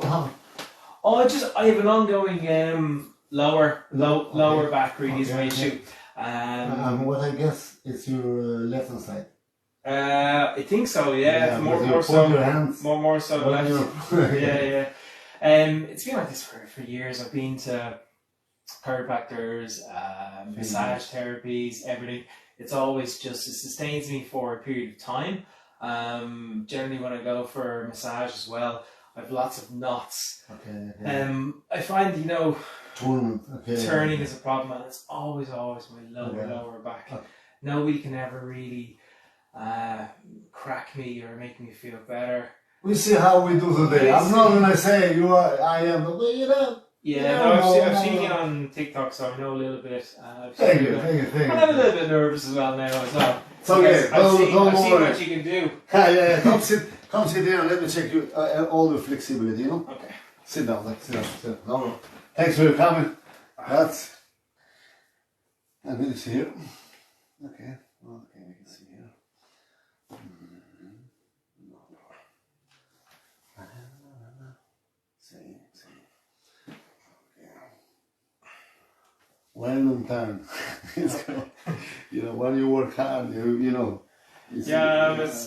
have? Oh, I have an ongoing lower back really is my issue. What I guess is your left hand side. I think so. Yeah, more so left. Yeah. It's been like this for years. I've been to chiropractors, massage therapies, everything. It's always just, it sustains me for a period of time. Generally when I go for massage as well, I have lots of knots. I find, turning is a problem, and it's always my lower back. Nobody can ever really crack me or make me feel better. We see how we do today. I'm not gonna say I am, but I've seen you on TikTok, so I know a little bit. Thank you. I'm a little bit nervous as well now as well. It's okay. I've seen what you can do. Yeah. Come sit here and let me check you all the flexibility. Okay. Sit down. No. Thanks for coming. That's. I'm going to see here. Okay, we can see here. When on time. When you work hard,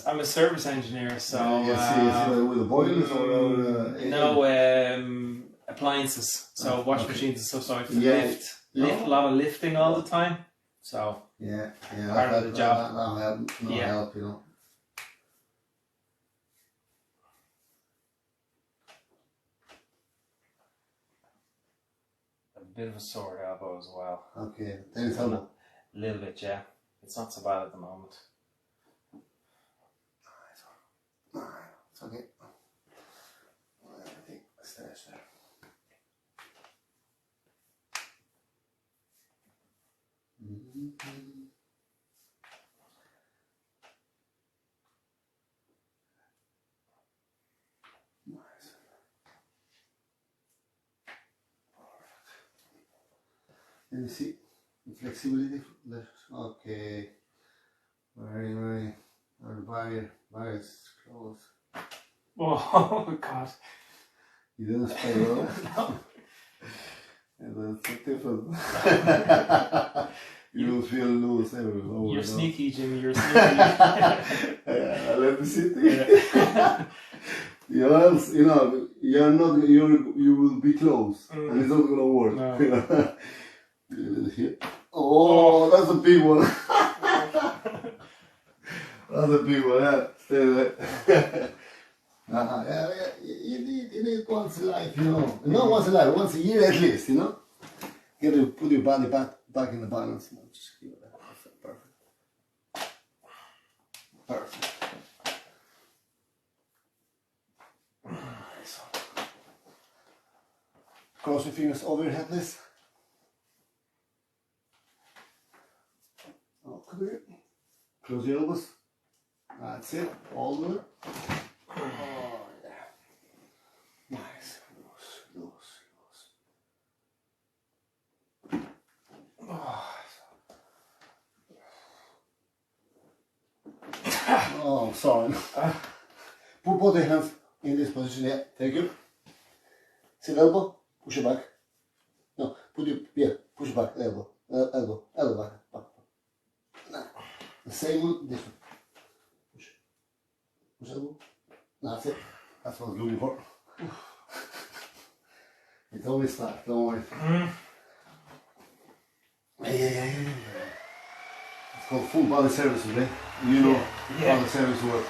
I'm a service engineer, so with the boilers or no appliances, so washing machines and stuff. So I have to lift a lot of lifting all the time. So part of the job. Help, A bit of a sore elbow as well. Okay, tennis elbow. A little bit, yeah. It's not so bad at the moment. It's okay. Everything stays there. Nice. And you see the flexibility. Okay. Very. Our barrier is close. Oh God. You didn't spray well? No. And that's different. You don't feel loose everywhere. You're sneaky, Jimmy. You're sneaky. Let me sit there. Else, you're not. You will be close, and it's not gonna work. No. Oh, that's a big one. That's a big one. Yeah, stay there. You need once in life, Not once in life, once a year at least, You have to put your body back in the balance. Just give it that. Perfect. Cross your fingers over your head, please. Come here. Close your elbows. That's it. All the way. Oh, yeah. Nice. Loose. Oh, sorry. Put both your hands in this position. Yeah, thank you. Sit elbow, push it back. No, push it back, elbow back. Nah. The same one, this one. Push elbow. That's it. That's what I was looking for. It's always flat, don't worry. Yeah. It's called full body service today. How the service work.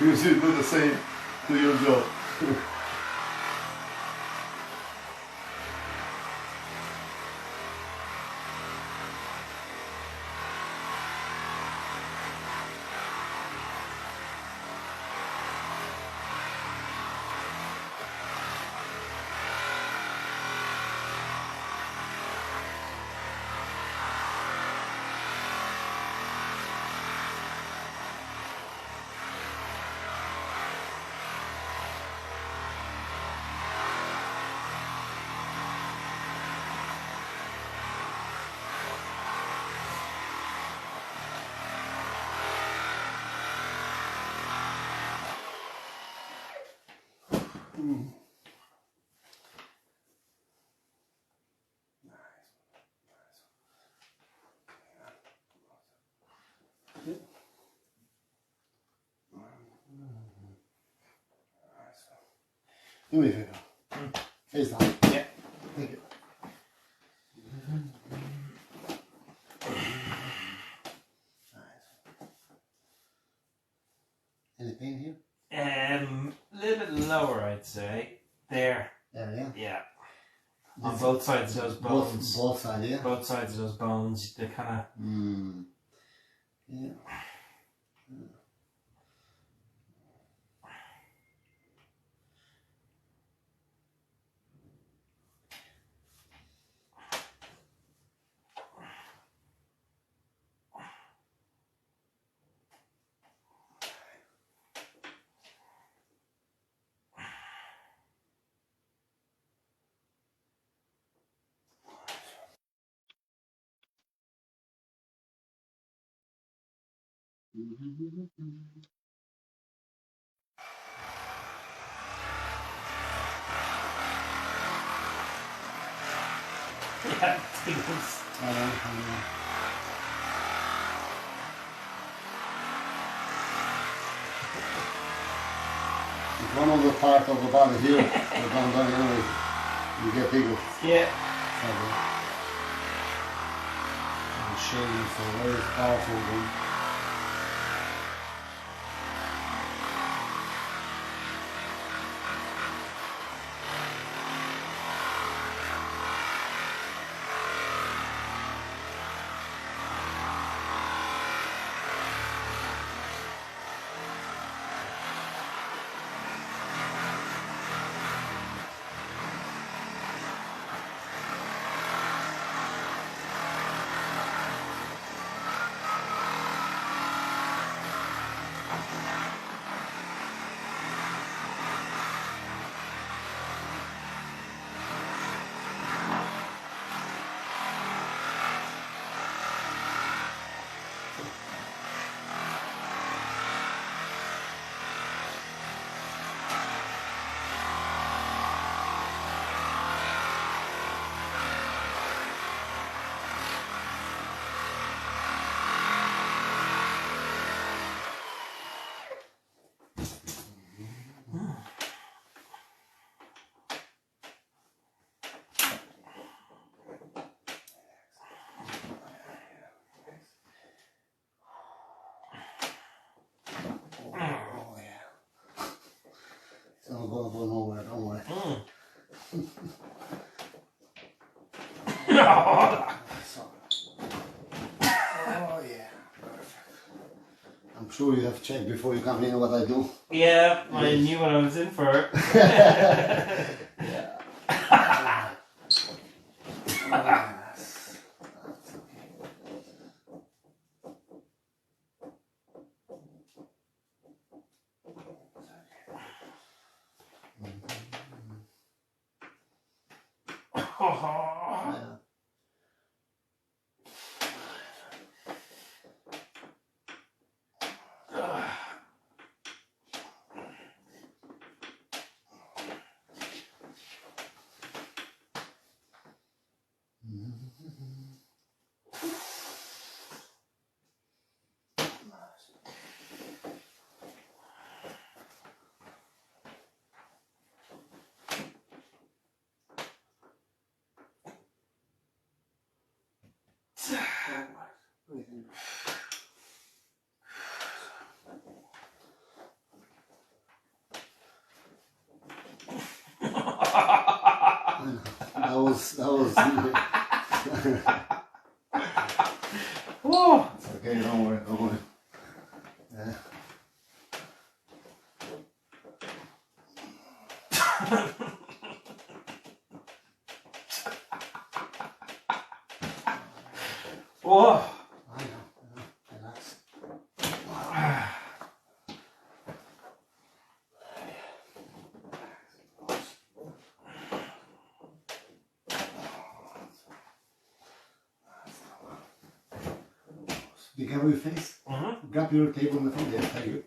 You should do the same to your job. Do me a favor. Face down. Yeah. Thank you. Any pain here? A little bit lower, I'd say. There. There, yeah. Yeah. On both sides of those bones. Both sides, yeah. Both sides of those bones, they kind of. Yeah. Yeah, tingles. It's one of the parts of the body here that comes down anyway. You get tingles. Yeah. And shame is a very powerful one. It's not going to go nowhere, don't worry. Oh yeah, perfect. I'm sure you have checked before you come in what I do. Yeah, I knew what I was in for. Yeah. That was Whoa. It's okay, don't worry, don't worry. Yeah. Whoa. I know, relax. Be careful with your face. Grab your table in the front there, thank you.